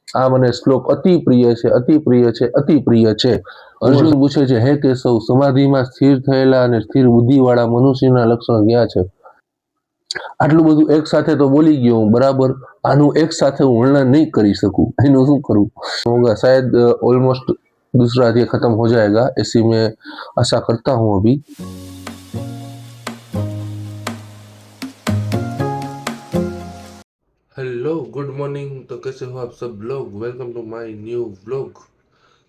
આ મને શ્લોક અતિ પ્રિય છે, અતિ પ્રિય છે, અતિ પ્રિય છે। અર્જુન પૂછે છે, હે કેશવ, સમાધિમાં સ્થિર થયેલા અને સ્થિર બુદ્ધિવાળા મનુષ્યના લક્ષણ ક્યાં છે? આટલું બધું એક સાથે તો બોલી ગયો હું, બરાબર। આનું એક સાથે હું વર્ણન नहीं કરી શકું, એનું શું કરું? होगा शायद ऑलमोस्ट दूसरा अध्याय खत्म हो जाएगा, ऐसी मैं आशा करता हूँ अभी। Hello, good morning. तो कैसे हो आप सब लोग? Welcome to my new vlog.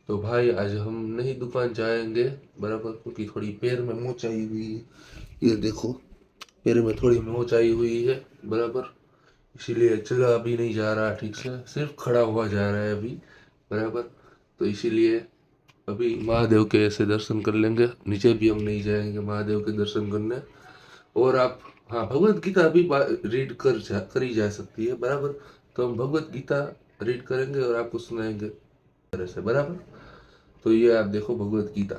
तो भाई आज हम नहीं दुकान जाएंगे, बराबर, क्योंकि थोड़ी पैर में मोच आई हुई है। ये देखो, पैर में थोड़ी मोच आई हुई है, बराबर, इसीलिए चला अभी नहीं जा रहा ठीक से, सिर्फ खड़ा हुआ जा रहा है अभी, बराबर। तो इसीलिए अभी महादेव के ऐसे दर्शन कर लेंगे, नीचे भी हम नहीं जाएंगे महादेव के दर्शन करने। और आप, हाँ, भगवत गीता भी रीड करी जा सकती है, बराबर। तो हम भगवत गीता रीड करेंगे और आपको सुनाएंगे तरह से, बराबर। तो ये आप देखो Bhagavad Gita.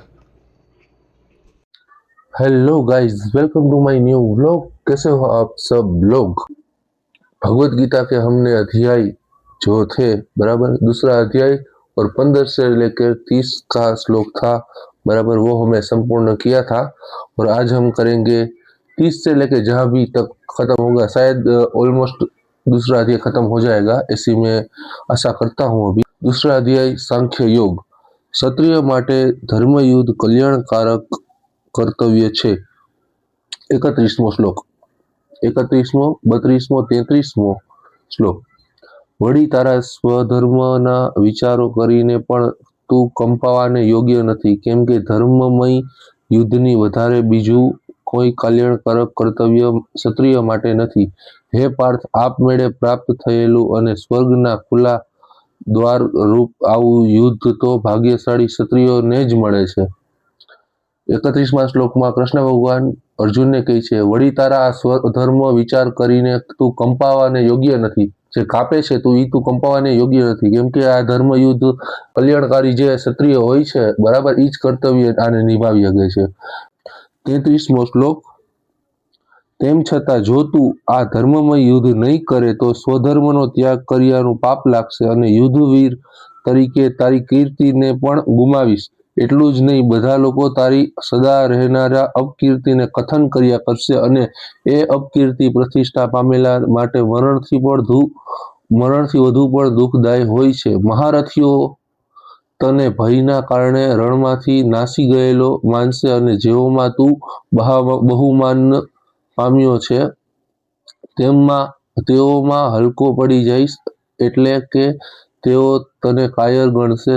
Hello guys, welcome to my new vlog. कैसे हो आप सब लोग? भगवत गीता के हमने अध्याय जो थे, बराबर, दूसरा अध्याय और 15 से लेकर 30 का श्लोक था, बराबर, वो हमें संपूर्ण किया था। और आज हम करेंगे 30 से लेकर जहाँ भी तक खत्म होगा, शायद ऑलमोस्ट दूसरा अध्याय खत्म हो जाएगा, ऐसी मैं आशा करता हूँ अभी। दूसरा अध्याय सांख्य योग। क्षत्रिय माटे धर्मयुद्ध कल्याणकारक कर्तव्य छे। 31मो श्लोक, 31मो, 32मो, 33मो શ્લોક। વળી તારા સ્વધર્મના વિચારો કરીને પણ તું કંપાવાને યોગ્ય નથી, કેમ કે ધર્મમય યુદ્ધની વધારે બીજું કોઈ કલ્યાણકારક કર્તવ્ય ક્ષત્રિય માટે નથી। હે પાર્થ, આપમેળે પ્રાપ્ત થયેલું અને સ્વર્ગના ખુલ્લા દ્વાર રૂપ આવું યુદ્ધ તો ભાગ્યશાળી ક્ષત્રિયોને જ મળે છે। 31મા શ્લોકમાં કૃષ્ણ ભગવાન અર્જુનને કહે છે, વળી તારા આ સ્વધર્મ વિચાર કરીને તું કંપાવાને યોગ્ય નથી, જે કાપે છે તું કંપાવાને યોગ્ય નથી, કેમ કે આ ધર્મ યુદ્ધ કલ્યાણકારી જે ક્ષત્રિય હોય છે, બરાબર, ઈ જ કર્તવ્ય આને નિભાવી શકે છે। 33મો શ્લોક। તેમ છતાં જો તું આ ધર્મમય યુદ્ધ નહીં કરે તો સ્વધર્મનો ત્યાગ કર્યાનું પાપ લાગશે અને યુદ્ધવીર તરીકે તારી કીર્તિને પણ ગુમાવીશ। એટલું જ નહીં, બધા લોકો તારી સદા રહેનારા અપકીર્તિને કથન કર્યા કરશે અને એ અપકીર્તિ પ્રતિષ્ઠા પામેલા માટે મરણથી વધુ પણ દુઃખદાયી હોય છે। મહારથીઓ તને ભયના કારણે રણમાંથી નાસી ગયેલો માનશે અને જેઓમાં તું બહુમાન પામ્યો છે તેઓમાં હલકો પડી જઈશ, એટલે કે તેઓ તને કાયર ગણશે।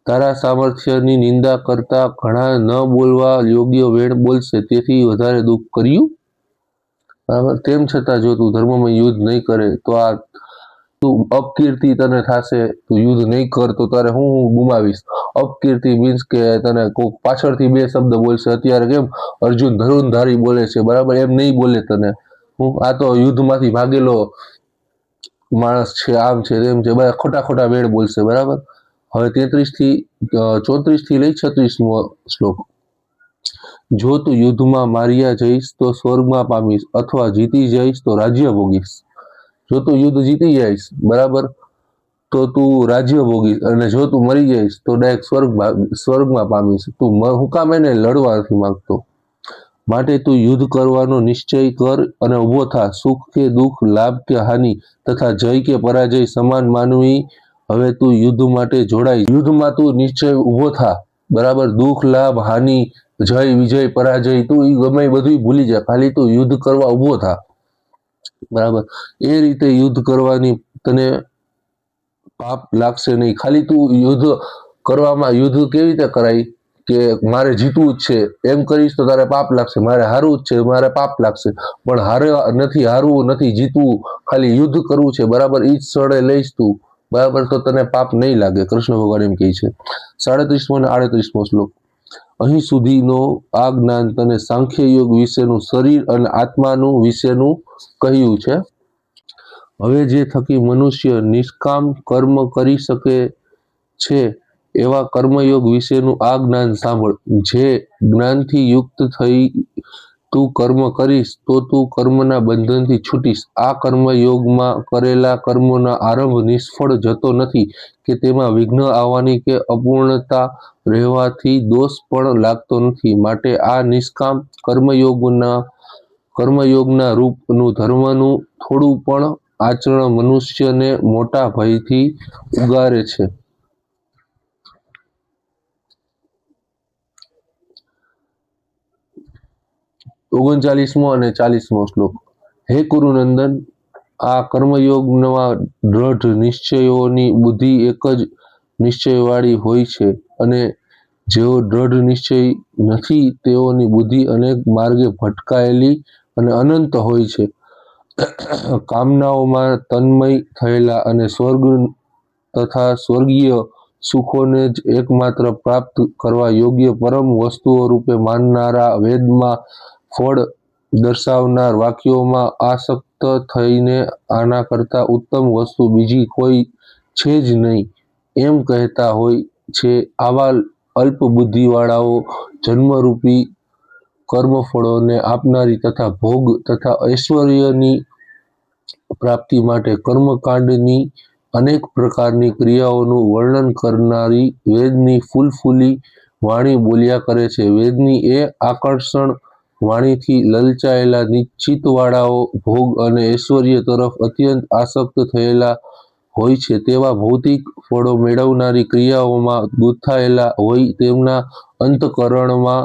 તારા સામર્થ્યની નિંદા કરતા ઘણા ન બોલવા યોગ્ય વેણ બોલશે, તેથી વધારે દુઃખ કર્યું, બરાબર। તેમ છતાં જો તું ધર્મમય યુદ્ધ નહીં કરે તો આ તું અપકીર્તિ તને થશે। તું યુદ્ધ નહીં કર તો તારે હું ગુમાવીશ। અપકીર્તિ મીન્સ કે તને કોઈક પાછળથી બે શબ્દ બોલશે। અત્યારે કેમ અર્જુન ધનુર્ધારી બોલે છે, બરાબર, એમ નહીં બોલે તને, હું આ તો યુદ્ધમાંથી ભાગેલો માણસ છે, આમ છે, તેમ છે, બધા ખોટા વેણ બોલશે, બરાબર। હવે 34 થી લઈ 36મો શ્લોક। જો તું યુદ્ધમાં માર્યા જઈશ તો સ્વર્ગમાં પામીશ, અથવા જીતી જઈશ તો રાજ્ય ભોગીશ। જો તું યુદ્ધ જીતી જઈશ, બરાબર, તો તું રાજ્ય ભોગીશ, અને જો તું મરી જઈશ તો ડાયરેક્ટ સ્વર્ગમાં પામીશ। તું હું કામ એને લડવા નથી માંગતો? માટે તું યુદ્ધ કરવાનો નિશ્ચય કર અને ઉભો થા। સુખ કે દુઃખ, લાભ કે હાનિ તથા જય કે પરાજય સમાન માનવી હવે તું યુદ્ધ માટે જોડાઈ। યુદ્ધમાં તું નિશ્ચય ઉભો થા, બરાબર। દુઃખ, લાભ, હાનિ, જય, વિજય, પરાજય, તું ગમે બધું ભૂલી જા, ખાલી તું યુદ્ધ કરવા ઉભો થા, બરાબર। એ રીતે યુદ્ધ કરવાની તને પાપ લાગશે નહીં। ખાલી તું યુદ્ધ કરવામાં, યુદ્ધ કેવી રીતે કરાય કે મારે જીતવું જ છે એમ કરીશ તો તારે પાપ લાગશે, મારે હારવું જ છે મારે પાપ લાગશે, પણ હારવું નથી, જીતવું, ખાલી યુદ્ધ કરવું છે, બરાબર, ઈ જ ક્ષણે લઈશ તું, બરાબર, તો તને પાપ નહીં લાગે। કૃષ્ણ ભગવાન એમ કહે છે। 37મો અને 38મો શ્લોક। અહીં સુધીનો આ જ્ઞાન તને સાંખ્ય યોગ વિશેનું, શરીર અને આત્માનું વિશેનું કહ્યું છે। હવે જે થકી મનુષ્ય નિષ્કામ કર્મ કરી શકે છે એવા કર્મયોગ વિશેનું આ જ્ઞાન સાંભળ। જે જ્ઞાનથી યુક્ત થઈ તું કર્મ કરીશ તો તું કર્મના બંધનથી છૂટીશ. આ કર્મયોગમાં કરેલા કર્મોના આરંભ નિષ્ફળ જતો નથી કે તેમાં વિઘ્ન આવવાની કે અપૂર્ણતા રહેવાથી દોષ પણ લાગતો નથી. માટે આ નિષ્કામ કર્મયોગના રૂપનું ધર્મનું થોડું પણ આચરણ મનુષ્યને મોટા ભયથી ઉગારે છે. 39મો અને 40મો શ્લોક. હે કુરુનંદન, આ કર્મયોગના દ્રઢ નિશ્ચયોની બુદ્ધિ એક જ નિશ્ચયવાળી હોય છે, અને જેઓ દ્રઢ નિશ્ચય નથી તેઓની બુદ્ધિ અનેક માર્ગે ભટકાયેલી અને અનંત હોય છે. કામનાઓમાં તન્મય થયેલા અને સ્વર્ગ તથા સ્વર્ગીય સુખોને જ એકમાત્ર પ્રાપ્ત કરવા યોગ્ય પરમ વસ્તુઓ રૂપે માનનારા, વેદમાં ફળ દર્શાવનાર વાક્યોમાં આસક્ત થઈને આના કરતાં ઉત્તમ વસ્તુ બીજી કોઈ છે જ નહીં એમ કહેતા હોય છે. આવા અલ્પ બુદ્ધિવાળાઓ જન્મરૂપી કર્મફળોને આપનારી તથા ભોગ તથા ઐશ્વર્યની પ્રાપ્તિ માટે કર્મકાંડની અનેક પ્રકારની ક્રિયાઓનું વર્ણન કરનારી વેદની ફૂલફૂલી વાણી બોલ્યા કરે છે. વેદની એ આકર્ષણ વાણીથી લલચાયેલા નિશ્ચિતવાળાઓ ભોગ અને ઐશ્વર્ય તરફ અત્યંત આસક્ત થયેલા હોય છે. તેવા ભૌતિક ફળો મેળવનારી ક્રિયાઓમાં ગૂંથાયેલા હોય તેમના અંતઃકરણમાં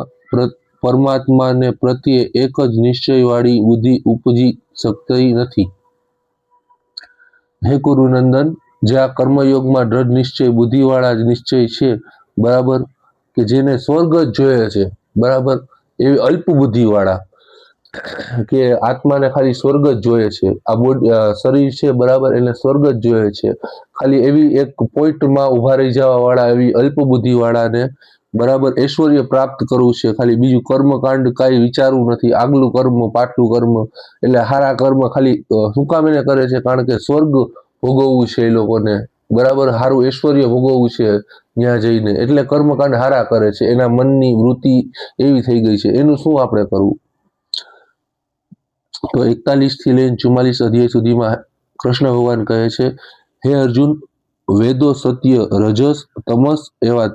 પરમાત્માને પ્રત્યે એક જ નિશ્ચયવાળી બુદ્ધિ ઉપજી શકતી નથી. હે કુરુનંદન, જે આ કર્મયોગમાં દ્રઢ નિશ્ચય બુદ્ધિવાળા જ નિશ્ચય છે, બરાબર, કે જેને સ્વર્ગ જ જોઈએ છે, બરાબર, એવી અલ્પ બુદ્ધિવાળા કે આત્માને ખાલી સ્વર્ગ જ જોઈએ છે, આ શરીર છે, બરાબર, એને સ્વર્ગ જ જોઈએ છે, ખાલી એવી એક પોઈન્ટમાં ઊભા રહી જવા વાળા એવી અલ્પ બુદ્ધિવાળાને બરાબર ઐશ્વર્ય પ્રાપ્ત કરવું છે, ખાલી બીજું કર્મકાંડ કાંઈ વિચારવું નથી, આગલું કર્મ પાછલું કર્મ, એટલે હારા કર્મ ખાલી શું કામ એને કરે છે? કારણ કે સ્વર્ગ ભોગવવું છે એ લોકોને, બરાબર, સારું ઐશ્વર્ય ભોગવવું છે ત્યાં જઈને, એટલે કર્મકાંડ હારા કરે છે. એના મનની વૃત્તિ એવી થઈ ગઈ છે. એનું શું આપણે કરવું? તો 41 થી લઈને 44 અધ્યાય સુધીમાં કૃષ્ણ ભગવાન કહે છે, હે અર્જુન, વેદો સત્ય, રજસ, તમસ એવા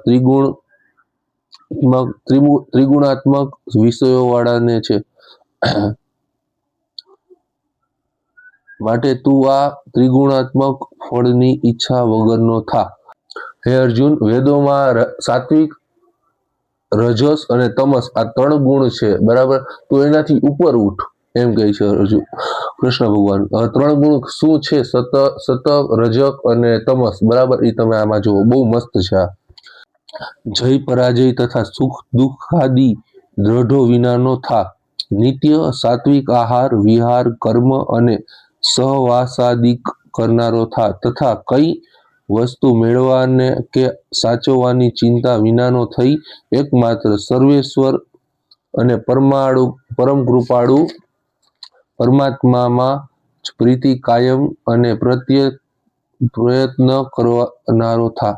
ત્રિગુણાત્મક વિષયો વાળાને છે. માટે તું આ ત્રિગુણાત્મક ફળની ઈચ્છા વગરનો થા. હે અર્જુન, વેદોમાં સાત્વિક, રજસ અને તમસ આ 3 ગુણ છે, બરાબર, તો એનાથી ઉપર ઉઠ એમ કહે છે અર્જુન કૃષ્ણ ભગવાન. 3 ગુણ શું છે? સત, રજક અને તમસ, બરાબર, એ તમે આમાં જુઓ, બહુ મસ્ત છે આ. જય પરાજય તથા સુખ દુઃખાદિ દ્રઢો વિનાનો થા. નિત્ય સાત્વિક આહાર વિહાર કર્મ અને સહવાસાદિક કરનારો થા. તથા કઈ વસ્તુ મેળવવાને કે સાચવવાની ચિંતા વિનાનો થઈ એકમાત્ર સર્વેશ્વર અને પરમ કૃપાળુ પરમાત્મામાં જ પ્રીતિ કાયમ અને પ્રયત્ન કરનારો થા.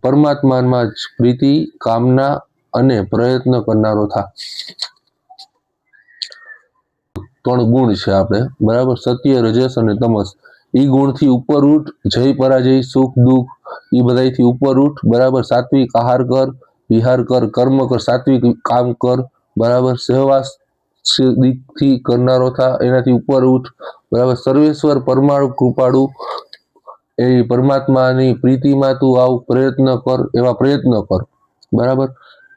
પરમાત્મામાં જ પ્રીતિ, કામના અને પ્રયત્ન કરનારો થા. 3 ગુણ છે આપણે, બરાબર, સત્ય, રજસ અને તમસ. એ ગુણથી ઉપર ઉઠ. જય પરાજય, સુખ દુઃખ, એ બધાથી ઉપર ઉઠ, બરાબર. સાત્વિક આહાર કર, વિહાર કર, કર્મ કર, સાત્વિક કામ કર, બરાબર. સહવાસ થી કરનારો થા, એનાથી ઉપર ઉઠ, બરાબર. સર્વેશ્વર પરમાણુ કૃપાળુ એ પરમાત્માની પ્રીતિમાં તું આવ પ્રયત્ન કર, એવા પ્રયત્ન કર, બરાબર.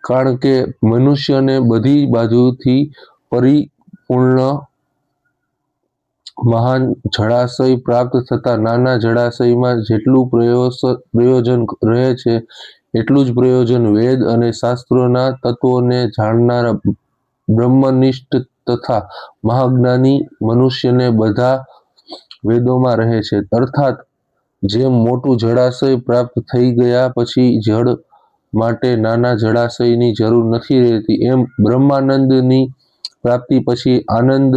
કારણ કે મનુષ્યને બધી બાજુથી પરિપૂર્ણ મહાન જળાશય પ્રાપ્ત થતા નાના જળાશયમાં જેટલું પ્રયોજન રહે છે એટલું જ પ્રયોજન વેદ અને શાસ્ત્રોના તત્વોને જાણનારા બ્રહ્મનિષ્ઠ તથા મહાજ્ઞાની મનુષ્યને બધા વેદોમાં રહે છે. અર્થાત જેમ મોટું જળાશય પ્રાપ્ત થઈ ગયા પછી જળ માટે નાના જળાશયની જરૂર નથી રહેતી, એમ બ્રહ્માનંદની પ્રાપ્તિ પછી આનંદ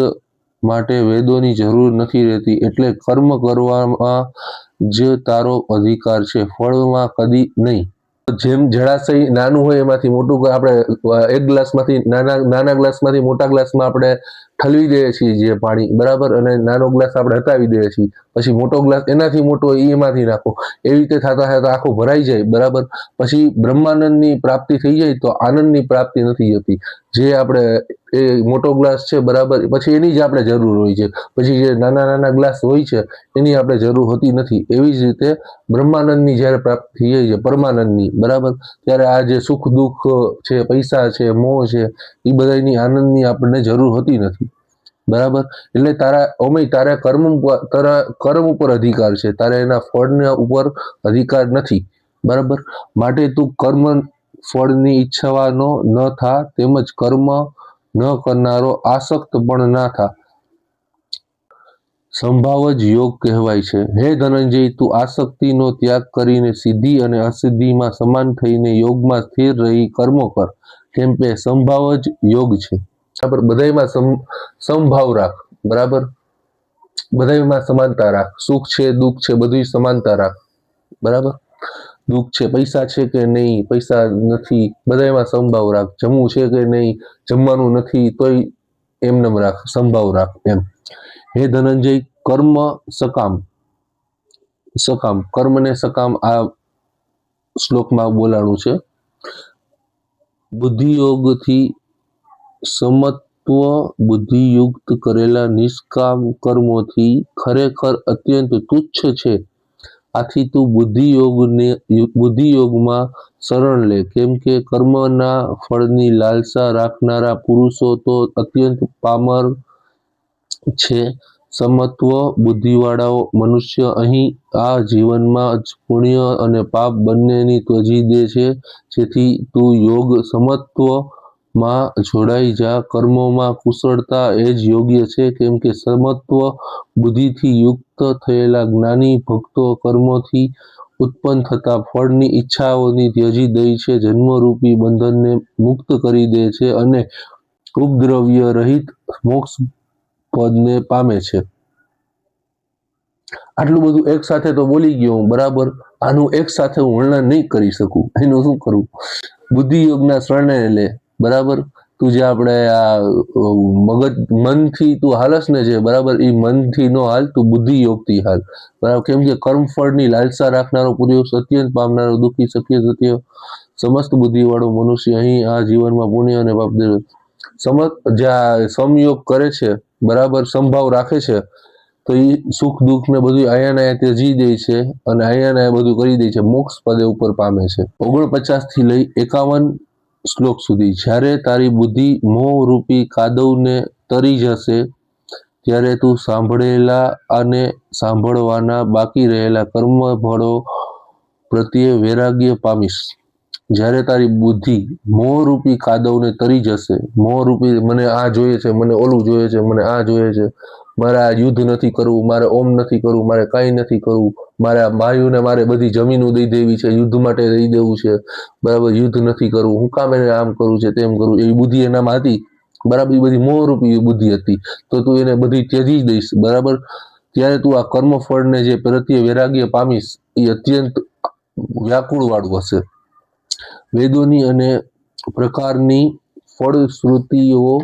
માટે વેદોની જરૂર નથી રહેતી. એટલે કર્મ કરવામાં જ તારો અધિકાર છે, ફળમાં કદી નહીં. જેમ જળાશય નાનું હોય એમાંથી મોટું આપણે એક ગ્લાસમાંથી નાના ગ્લાસમાંથી મોટા ગ્લાસમાં આપણે ઠલવી દઈએ છીએ જે પાણી, બરાબર, અને નાનો ગ્લાસ આપણે હટાવી દઈએ છીએ, પછી મોટો ગ્લાસ એનાથી મોટો હોય એમાંથી નાખો, એવી રીતે થતા થતા આખું ભરાઈ જાય, બરાબર. પછી બ્રહ્માનંદની પ્રાપ્તિ થઈ જાય તો આનંદની પ્રાપ્તિ નથી થતી. જે આપણે એ મોટો ગ્લાસ છે, બરાબર, પછી એની જ આપણે જરૂર હોય છે, પછી જે નાના નાના ગ્લાસ હોય છે એની આપણે જરૂર હોતી નથી. એવી જ રીતે બ્રહ્માનંદની જ્યારે પ્રાપ્તિ થઈ જાય છે, પરમાનંદની, બરાબર, ત્યારે આ જે સુખ દુઃખ છે, પૈસા છે, મોહ છે, એ બધાની આનંદની આપણને જરૂર હોતી નથી, બરાબર. એટલે તારા કર્મ ઉપર અધિકાર છે, તારે એના ફળના ઉપર અધિકાર નથી, બરાબર. માટે તું કર્મ ફળની ઈચ્છવાનો ન થા, તેમજ કર્મ ન કરનારો આસક્ત પણ ના થા. સંભાવ જ યોગ કહેવાય છે. હે ધનંજય, તું આસક્તિનો ત્યાગ કરીને સિદ્ધિ અને અસિદ્ધિમાં સમાન થઈને યોગમાં સ્થિર રહી કર્મો કર, કેમ કે સંભાવ જ યોગ છે, બરાબર. બધામાં સમભાવ રાખ, બરાબર, બધામાં સમાનતા રાખ. સુખ છે, દુઃખ છે, બધું સમાનતા રાખ, બરાબર. દુઃખ છે, પૈસા છે કે નહીં, પૈસા નથી, બધામાં સમભાવ રાખ. જમવું છે કે નહીં, જમવાનું નથી તોય એમનેમ રાખ, સંભાવ રાખ એમ. હે ધનંજય, કર્મ સકામ, કર્મને સકામ આ શ્લોકમાં બોલાણું છે. બુદ્ધિયોગથી સમત્વ બુદ્ધિયુક્ત કરેલા નિષ્કામ કર્મોથી ખરેખર અત્યંત તુચ્છ છે. આથી તું બુદ્ધિયોગમાં શરણ લે, કેમ કે કર્મના ફળની લાલસા રાખનારા પુરુષો તો અત્યંત પામર છે. સમત્વ બુદ્ધિવાળાઓ મનુષ્ય અહીં આ જીવનમાં જ પુણ્ય અને પાપ બંનેની ત્યજી દે છે. જેથી તું યોગ સમત્વમાં જોડાઈ જા. કર્મોમાં કુશળતા એ જ યોગ્ય છે, કેમ કે સમત્વ બુદ્ધિથી યુક્ત થયેલા જ્ઞાની ભક્તો કર્મોથી ઉત્પન્ન થતા ફળની ઈચ્છાઓની ત્યજી દે છે, જન્મરૂપી બંધનને મુક્ત કરી દે છે અને ઉપદ્રવ્ય રહિત મોક્ષ પદને પામે છે. આટલું બધું એક સાથે તો બોલી ગયો હું, બરાબર. આનું એક સાથે હું વર્ણન નહીં કરી શકું, એનું શું કરું? બુદ્ધિ યોગના શરણે લે, બરાબર. તું જે આપણે આ મનથી તું હાલસ ને, જે બરાબર, એ મનથી નો હાલ, તું બુદ્ધિ યોગથી હાલ, બરાબર. કેમ કે કર્મફળની લાલસા રાખનારો પુરુષ અત્યંત પામનારો દુઃખી સત્ય સમસ્ત બુદ્ધિવાળો મનુષ્ય અહીં આ જીવનમાં પુણ્ય અને પાપ સમયોગ કરે છે, બરાબર, સંભાવ રાખે છે, તો એ સુખ દુઃખ ને બધું આયા ત્યજી દે છે અને આયા બધું કરી દે છે, મોક્ષ પદે ઉપર પામે છે. 49 થી લઈ 51 શ્લોક સુધી. જ્યારે તારી બુદ્ધિ મોહ રૂપી કાદવને તરી જશે, ત્યારે તું સાંભળેલા અને સાંભળવાના બાકી રહેલા કર્મ ફળો પ્રત્યે વૈરાગ્ય પામીશ. જ્યારે તારી બુદ્ધિ મોહરૂપી કાદવને તરી જશે, મોહરૂપી મને આ જોઈએ છે, મને ઓલું જોઈએ છે, મને આ જોઈએ છે, મારે આ યુદ્ધ નથી કરવું, મારે ઓમ નથી કરવું, મારે કાંઈ નથી કરવું, મારે આ ભાઈઓને મારે બધી જમીનો દઈ દેવી છે, યુદ્ધ માટે દઈ દેવું છે, બરાબર, યુદ્ધ નથી કરવું, હું કામ એને આમ કરવું છે, તેમ કરવું, એવી બુદ્ધિ એનામાં હતી, બરાબર. એ બધી મોહરૂપી બુદ્ધિ હતી, તો તું એને બધી ત્યજી દઈશ, બરાબર. ત્યારે તું આ કર્મફળને જે પ્રત્યે વૈરાગ્ય પામીશ, એ અત્યંત વ્યાકુળ વાળું હશે. વેદોની અને પ્રકારની ફળશ્રુતિઓ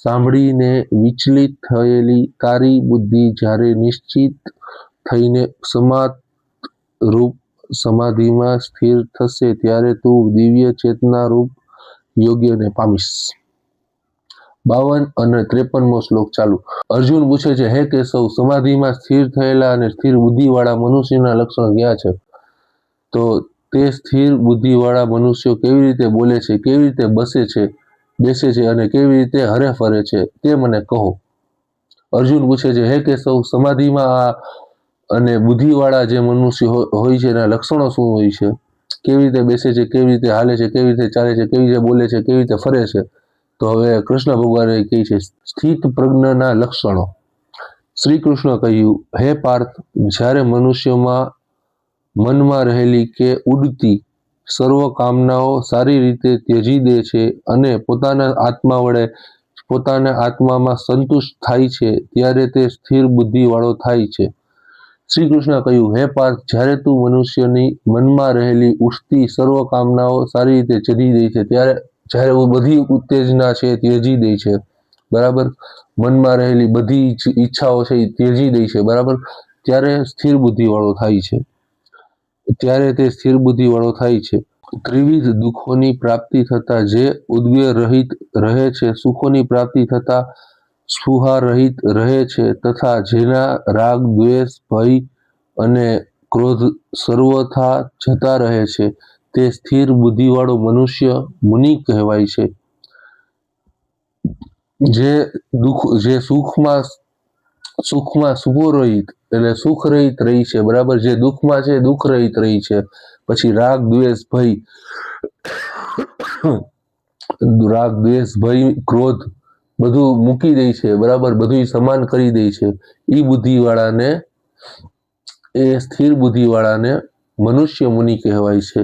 સાંભળીને વિચલિત થયેલી તારી બુદ્ધિ જ્યારે નિશ્ચિત થઈને રૂપ સમાધિમાં સ્થિર થશે, ત્યારે તું દિવ્ય ચેતના રૂપ યોગ્યને પામીશ. 52 અને 53મો શ્લોક ચાલુ. અર્જુન પૂછે છે, હે કેશવ, સમાધિમાં સ્થિર થયેલા અને સ્થિર બુદ્ધિવાળા મનુષ્યના લક્ષણ ક્યાં છે? તો તે સ્થિર બુદ્ધિવાળા મનુષ્યો કેવી રીતે બોલે છે, કેવી રીતે બેસે છે અને કેવી રીતે હરે ફરે છે, તે મને કહો. અર્જુન પૂછે છે, હે કેશવ, સમાધિમાં અને બુદ્ધિવાળા જે મનુષ્ય હોય છે એના લક્ષણો શું હોય છે? કેવી રીતે બેસે છે, કેવી રીતે હાલે છે, કેવી રીતે ચાલે છે, કેવી રીતે બોલે છે, કેવી રીતે ફરે છે? તો હવે કૃષ્ણ ભગવાને કહે છે સ્થિત પ્રજ્ઞના લક્ષણો. શ્રી કૃષ્ણ કહ્યું, હે પાર્થ, જ્યારે મનમાં રહેલી કે ઉડતી સર્વ કામનાઓ સારી રીતે ત્યજી દે છે અને પોતાના આત્મામાં સંતુષ્ટ થાય છે, ત્યારે તે સ્થિર બુદ્ધિવાળો થાય છે. શ્રી કૃષ્ણ કહ્યું, હે પાર્થ, જ્યારે તું મનુષ્યની મનમાં રહેલી ઉઠતી સર્વ કામનાઓ સારી રીતે ચડી દે છે, જ્યારે બધી ઉત્તેજના છે ત્યજી દે છે, બરાબર, મનમાં રહેલી બધી ઈચ્છાઓ છે એ ત્યજી દે છે, બરાબર, ત્યારે સ્થિર બુદ્ધિ વાળો થાય છે, ત્યારે તે સ્થિર બુદ્ધિ વાળો થાય છે. ત્રિવિધ દુઃખોની પ્રાપ્તિ થતા જે ઉદ્વેગ રહિત રહે છે, સુખોની પ્રાપ્તિ થતા સ્પૃહા રહિત રહે છે, તથા જેના રાગ, દ્વેષ, ભય અને ક્રોધ સર્વથા જતા રહે છે, તે સ્થિર બુદ્ધિવાળો મનુષ્ય મુનિ કહેવાય છે. જે સુખમાં સુખરહિત એટલે સુખ રહિત રહી છે, બરાબર, જે દુઃખમાં છે દુઃખ રહિત રહી છે, પછી રાગ, દ્વેષ, ભય, ક્રોધ બધું મૂકી દે છે, બરાબર, બધું સમાન કરી દે છે, એ સ્થિર બુદ્ધિ વાળાને મનુષ્ય મુનિ કહેવાય છે.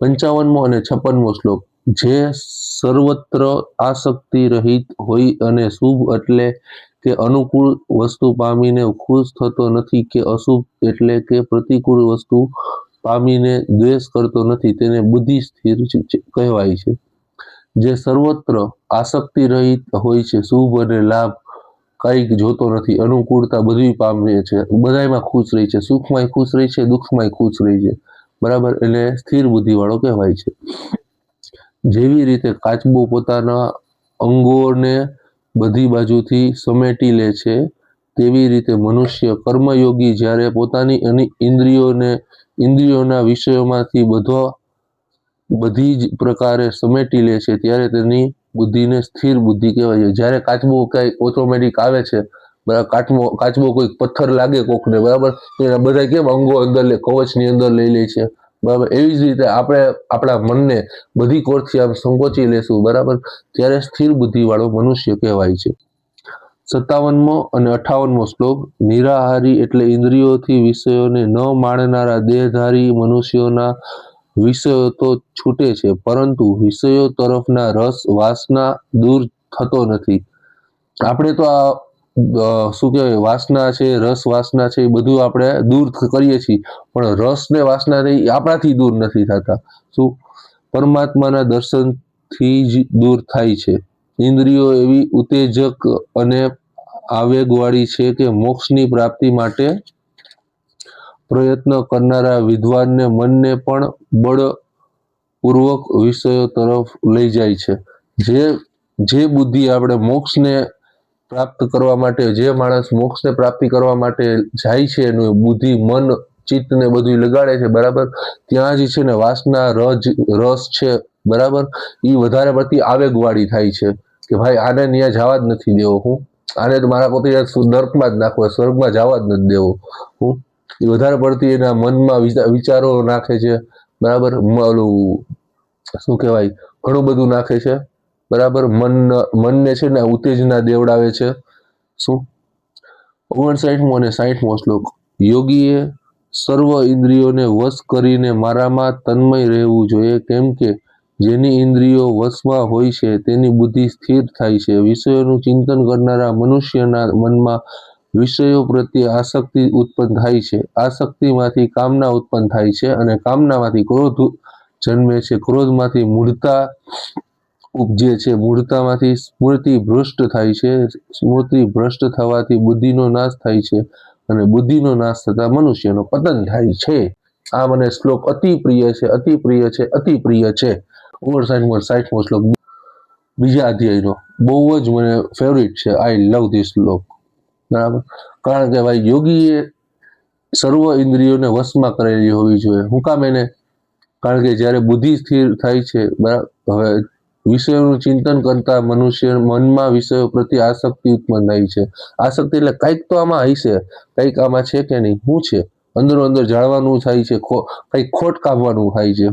55મો અને 56મો શ્લોક. જે સર્વત્ર આસક્તિ રહિત હોય અને શુભ એટલે કે અનુકૂળ વસ્તુ પામીને ખુશ થતો નથી કે અશુભ એટલે કે પ્રતિકૂળ વસ્તુ પામીને દ્વેષ કરતો નથી, તેને બુદ્ધિ સ્થિર કહેવાય છે. જે સર્વત્ર આસક્તિ રહિત હોય છે, શુભ અને લાભ કઈક જોતો નથી, અનુકૂળતા બધી પામે છે, બધામાં ખુશ રહી છે, સુખમાં ખુશ રહી છે, દુઃખમાં ખુશ રહી છે, બરાબર, એટલે સ્થિર બુદ્ધિ વાળો કહેવાય છે. જેવી રીતે કાચબો પોતાના અંગોને બધી બાજુથી સમેટી લે છે, તેવી રીતે મનુષ્ય કર્મયોગી જ્યારે પોતાની ઇન્દ્રિયોના વિષયોમાંથી બધી જ પ્રકારે સમેટી લે છે, ત્યારે તેની બુદ્ધિને સ્થિર બુદ્ધિ કહેવાય છે. જ્યારે કાચબો કઈ ઓટોમેટિક આવે છે, બરાબર, કાચબો કોઈ પથ્થર લાગે કોકને, બરાબર, તો એના બધા કેમ અંગો અંદર કવચની અંદર લઈ લે છે, બરાબર, એવી જ રીતે આપણે આપણા મનને બધી કોરથી આમ સંકોચી લેશું, બરાબર, ત્યારે સ્થિર બુદ્ધિ વાળો મનુષ્ય કહેવાય છે. 57મો અને 58મો શ્લોક. નિરાહારી એટલે ઇન્દ્રિયોથી વિષયોને ન માણનારા દેહધારી મનુષ્યોના વિષયો તો છૂટે છે, પરંતુ વિષયો તરફના રસ વાસના દૂર થતો નથી. આપણે તો શું કહેવાય, વાસના છે, રસ વાસના છે, એ બધું આપણે દૂર કરીએ છીએ, પણ રસ ને વાસના એ આપણાથી દૂર નથી થતા. શું? પરમાત્માના દર્શનથી જ દૂર થાય છે. ઇન્દ્રિયો એવી ઉત્તેજક અને આવેગવાળી છે કે મોક્ષની પ્રાપ્તિ માટે પ્રયત્ન કરનારા વિદ્વાનને મનને પણ બળપૂર્વક વિષયો તરફ લઈ જાય છે. જે બુદ્ધિ આપણે મોક્ષને પ્રાપ્ત કરવા માટે, જે માણસ મોક્ષને પ્રાપ્તિ કરવા માટે જાય છે, એનું બુદ્ધિ, મન, ચિત્ત ને બધું લગાડે છે, બરાબર, ત્યાં જ છે ને વાસના, રસ છે, બરાબર, એ વધારે પડતી આવેગવાળી થાય છે કે ભાઈ આને ત્યાં જવા જ નથી દેવો, આને તો મારા પોતે નર્કમાં જ નાખવો, સ્વર્ગમાં જવા જ નથી દેવો, એ વધારે પડતી એના મનમાં વિચારો નાખે છે, બરાબર, ઓલું શું કહેવાય, ઘણું બધું નાખે છે, બરાબર, મનને છે ને ઉત્તેજના દેવડાવે છે. શું? 59મો અને 60મો શ્લોક. યોગીએ સર્વ ઇન્દ્રિયોને વશ કરીને મારામાં તન્મય રહેવું જોઈએ, કેમ કે જેની ઇન્દ્રિયો વશમાં હોય છે તેની બુદ્ધિ સ્થિર થાય છે. વિષયોનું ચિંતન કરનારા મનુષ્યના મનમાં વિષયો પ્રત્યે આસક્તિ ઉત્પન્ન થાય છે, આસક્તિમાંથી કામના ઉત્પન્ન થાય છે, અને કામનામાંથી ક્રોધ જન્મે છે, ક્રોધમાંથી મૂઢતા ઉપજે છે, મૂઢતામાંથી સ્મૃતિ ભ્રષ્ટ થાય છે, સ્મૃતિ ભ્રષ્ટ થવાથી બુદ્ધિનો નાશ થાય છે, અને બુદ્ધિનો નાશ થતા મનુષ્યનો પતન થાય છે. આ મને શ્લોક અતિ પ્રિય છે, અતિ પ્રિય છે, અતિ પ્રિય છે. 59મો શ્લોક બીજા અધ્યાયનો બહુ જ મને ફેવરિટ છે. આઈ લવ ધીસ શ્લોક, બરાબર, કારણ કે ભાઈ યોગીએ સર્વ ઇન્દ્રિયોને વશમાં કરેલી હોવી જોઈએ. હું કામ એને? કારણ કે જ્યારે બુદ્ધિ સ્થિર થાય છે, બરાબર, હવે વિષયોનું ચિંતન કરતા મનુષ્ય મનમાં વિષયો પ્રત્યે આસક્તિ ઉત્પન્ન થાય છે. આસક્તિ એટલે કંઈક તો આમાં હશે, કંઈક આમાં છે કે નહીં, શું છે, અંદરો અંદર જાણવાનું થાય છે, કંઈક ખોટ કાઢવાનું થાય છે,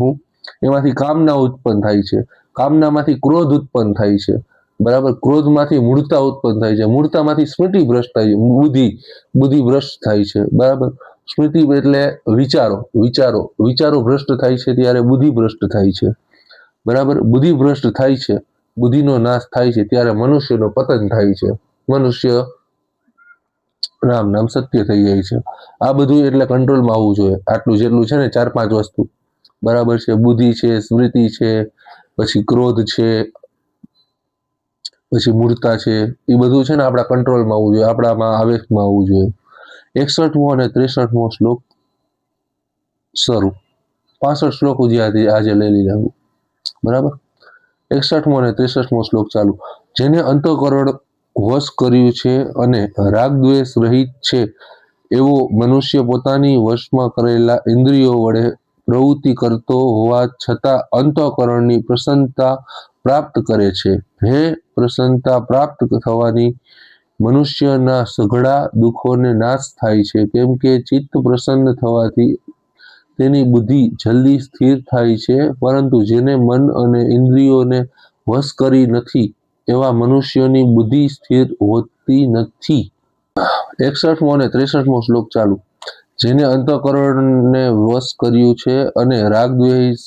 એમાંથી કામના ઉત્પન્ન થાય છે, કામનામાંથી ક્રોધ ઉત્પન્ન થાય છે, બરાબર, ક્રોધમાંથી મૂઢતા ઉત્પન્ન થાય છે, મૂઢતામાંથી સ્મૃતિ ભ્રષ્ટ થાય છે, બુદ્ધિ ભ્રષ્ટ થાય છે, બરાબર, સ્મૃતિ એટલે વિચારો ભ્રષ્ટ થાય છે, ત્યારે બુદ્ધિ ભ્રષ્ટ થાય છે, બરાબર, બુદ્ધિ ભ્રષ્ટ થાય છે, બુદ્ધિનો નાશ થાય છે, ત્યારે મનુષ્યનો પતન થાય છે, મનુષ્ય રામ નામ સત્ય થઈ જાય છે। આ બધું એટલે કંટ્રોલમાં આવવું જોઈએ। આટલું જેટલું છે ને 4-5 વસ્તુ બરાબર છે। બુદ્ધિ છે, સ્મૃતિ છે, પછી ક્રોધ છે, પછી મૂર્તા છે, એ બધું છે ને આપણા કંટ્રોલમાં આવવું જોઈએ, આપણામાં આવેશમાં આવવું જોઈએ। 61મો અને 63મો શ્લોક શરૂ। 65 શ્લોક સુધી આજે લઈ લીધા બરાબર। 61મો અને 63મો શ્લોક ચાલુ। જેને અંતઃકરણ વશ કર્યું છે અને રાગ દ્વેષ રહિત છે એવો મનુષ્ય પોતાની વશમાં કરેલા ઇન્દ્રિયો વડે પ્રવૃત્તિ કરતો હોવા છતાં અંતઃકરણની પ્રસન્નતા પ્રાપ્ત કરે છે। હે પ્રસન્નતા પ્રાપ્ત થવાની મનુષ્યના સઘળા દુઃખોને નાશ થાય છે, કેમ કે ચિત્ત પ્રસન્ન થવાથી તેની બુદ્ધિ જલ્દી સ્થિર થાય છે, પરંતુ જેને મન અને ઇન્દ્રિયોને વશ કરી નથી એવા મનુષ્યોની બુદ્ધિ સ્થિર હોતી નથી। 61મો અને 63મો શ્લોક ચાલુ। જેને અંતઃકરણને વશ કર્યું છે અને રાગ દ્વેષ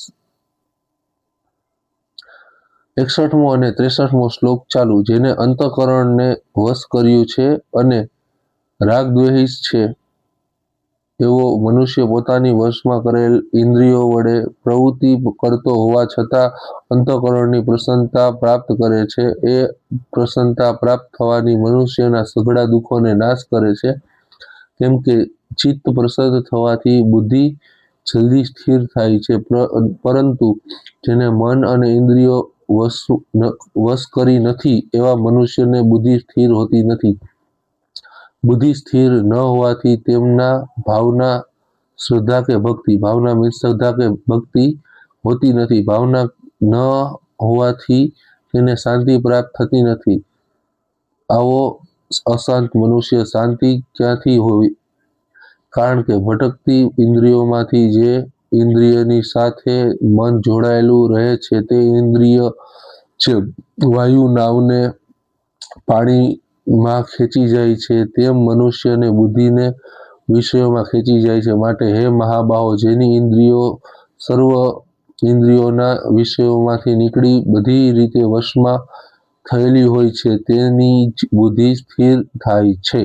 61મો અને 63મો શ્લોક ચાલુ। જેને અંતઃકરણને વશ કર્યું છે અને રાગ દ્વેષ છે એવો મનુષ્ય પોતાની વશમાં કરેલ ઇન્દ્રિયો વડે પ્રવૃત્તિ કરતો હોવા છતાં અંતઃકરણની પ્રસન્નતા પ્રાપ્ત કરે છે। એ પ્રસન્નતા પ્રાપ્ત થવાની મનુષ્યના સઘળા દુઃખોને નાશ કરે છે, કેમ કે ચિત્ત પ્રસન્ન થવાથી બુદ્ધિ જલ્દી સ્થિર થાય છે, પરંતુ જેને મન અને ઇન્દ્રિયો વશ કરી નથી એવા મનુષ્યને બુદ્ધિ સ્થિર હોતી નથી। બુદ્ધિ સ્થિર ન હોવાથી તેમના ભાવના શ્રદ્ધા કે ભક્તિ, ભાવના મીન્સ શ્રદ્ધા કે ભક્તિ હોતી નથી। ભાવના ન હોવાથી તેને શાંતિ પ્રાપ્ત થતી નથી। આવો અશાંત મનુષ્ય શાંતિ ક્યાંથી હોવી? કારણ કે ભટકતી ઇન્દ્રિયોમાંથી જે ઇન્દ્રિયની સાથે મન જોડાયેલું રહે છે તે ઇન્દ્રિય છે। વાયુ નાવને પાણીમાં ખેંચી જાય છે તેમ મનુષ્યને બુદ્ધિને વિષયોમાં ખેંચી જાય છે। માટે હે મહાબાહો, જેની ઇન્દ્રિયો સર્વ ઇન્દ્રિયોના વિષયોમાંથી નીકળી બધી રીતે વશમાં થયેલી હોય છે તેની જ બુદ્ધિ સ્થિર થાય છે।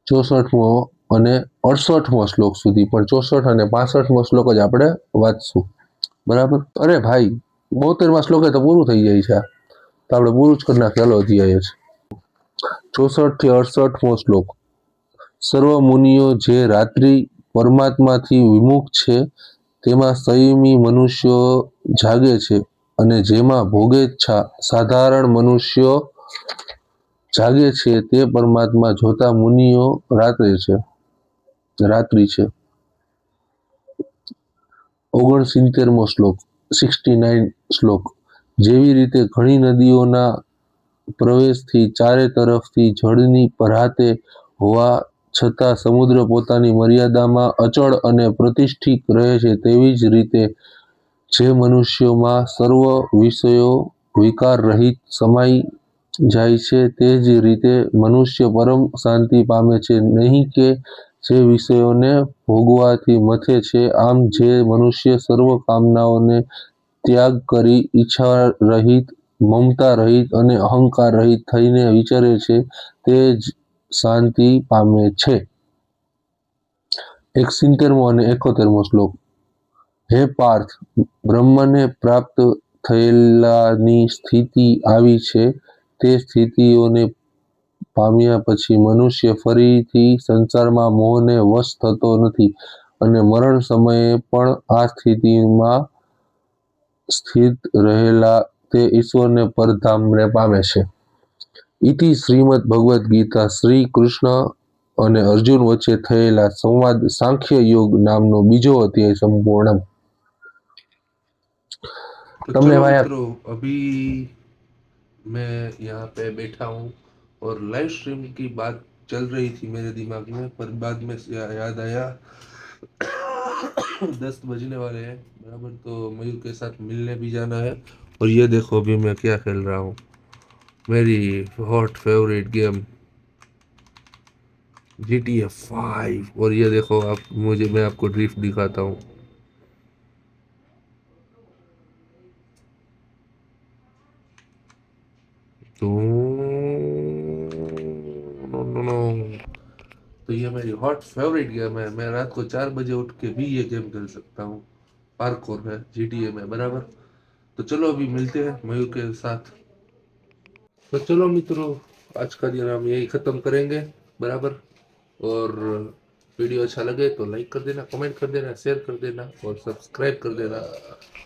64મો અને 68મો શ્લોક સુધી, પણ 64 અને 65મો શ્લોક જ આપણે વાંચશું બરાબર। અરે ભાઈ 72મા શ્લોકે તો પૂરું થઈ જાય છે, તો આપણે પૂરું જ કરી નાખીએ, ચાલો અધ્યાય જ। 64 થી 68મો શ્લોક। સર્વ મુનિઓ જે રાત્રિ પરમાત્માથી વિમુખ છે તેમાં સંયમી મનુષ્યો જાગે છે, અને જેમાં ભોગેચ્છા સાધારણ મનુષ્યો જાગે છે તે પરમાત્મા જોતા મુનિઓ રાત્રિ છે। 69મો શ્લોક 69 શ્લોક। જેવી રીતે ઘણી નદીઓના પ્રવેશથી ચારે તરફથી જળની ભરાતે હોવા છતાં સમુદ્ર પોતાની મર્યાદામાં અચળ અને પ્રતિષ્ઠિત રહે છે, તેવી જ રીતે જે મનુષ્યોમાં સર્વ વિષયો વિકાર રહિત સમાઈ જાય છે તે જ રીતે મનુષ્ય પરમ શાંતિ પામે છે, નહીં કે જે વિષયોને ભોગવાથી મથે છે। આમ જે મનુષ્ય સર્વ કામનાઓને ત્યાગ કરી ઈચ્છા રહિત, મમતા રહિત અને અહંકાર રહિત થઈને વિચરે છે તે જ શાંતિ પામે છે। 71મો અને 71મો શ્લોક। હે પાર્થ, બ્રહ્મને પ્રાપ્ત થયેલાની સ્થિતિ આવી છે, તે સ્થિતિઓને પામ્યા પછી મનુષ્ય ફરીથી સંસારમાં મોહને વશ થતો નથી અને મરણ સમયે પણ આ સ્થિતિમાં સ્થિત રહેલા તે ઈશ્વરને પરધામને પામે છે। ઇતિ શ્રીમદ ભગવદ્ ગીતા શ્રી કૃષ્ણ અને અર્જુન વચ્ચે થયેલા સંવાદ સાંખ્ય યોગ નામનો બીજો અધ્યાય સંપૂર્ણ। तो चलो मित्रों, अभी मैं यहाँ पे बैठा हूँ और लाइव स्ट्रीम की बात चल रही थी मेरे दिमाग में, पर बाद में याद आया 10 बजने वाले हैं बराबर, तो मयूर के साथ मिलने भी जाना है। और ये देखो अभी मैं क्या खेल रहा हूँ, मेरी हॉट फेवरेट गेम GTA 5। और ये देखो आप, मैं आपको ड्रिफ्ट दिखाता हूँ। तो नो, तो ये मेरी हॉट फेवरेट गेम है। मैं रात को 4 बजे उठ के भी ये गेम खेल सकता हूँ। पार्कोर है GTA में, बराबर। तो चलो अभी मिलते हैं मयूर के साथ। तो चलो मित्रों, आज का दिन हम यही ख़त्म करेंगे, बराबर। और वीडियो अच्छा लगे तो लाइक कर देना, कमेंट कर देना, शेयर कर देना और सब्सक्राइब कर देना।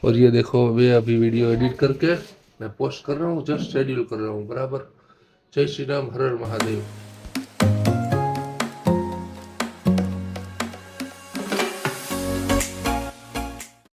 और ये देखो, वे अभी वीडियो एडिट करके मैं पोस्ट कर रहा हूँ, जस्ट शेड्यूल कर रहा हूँ, बराबर। जय श्री राम, हर हर महादेव।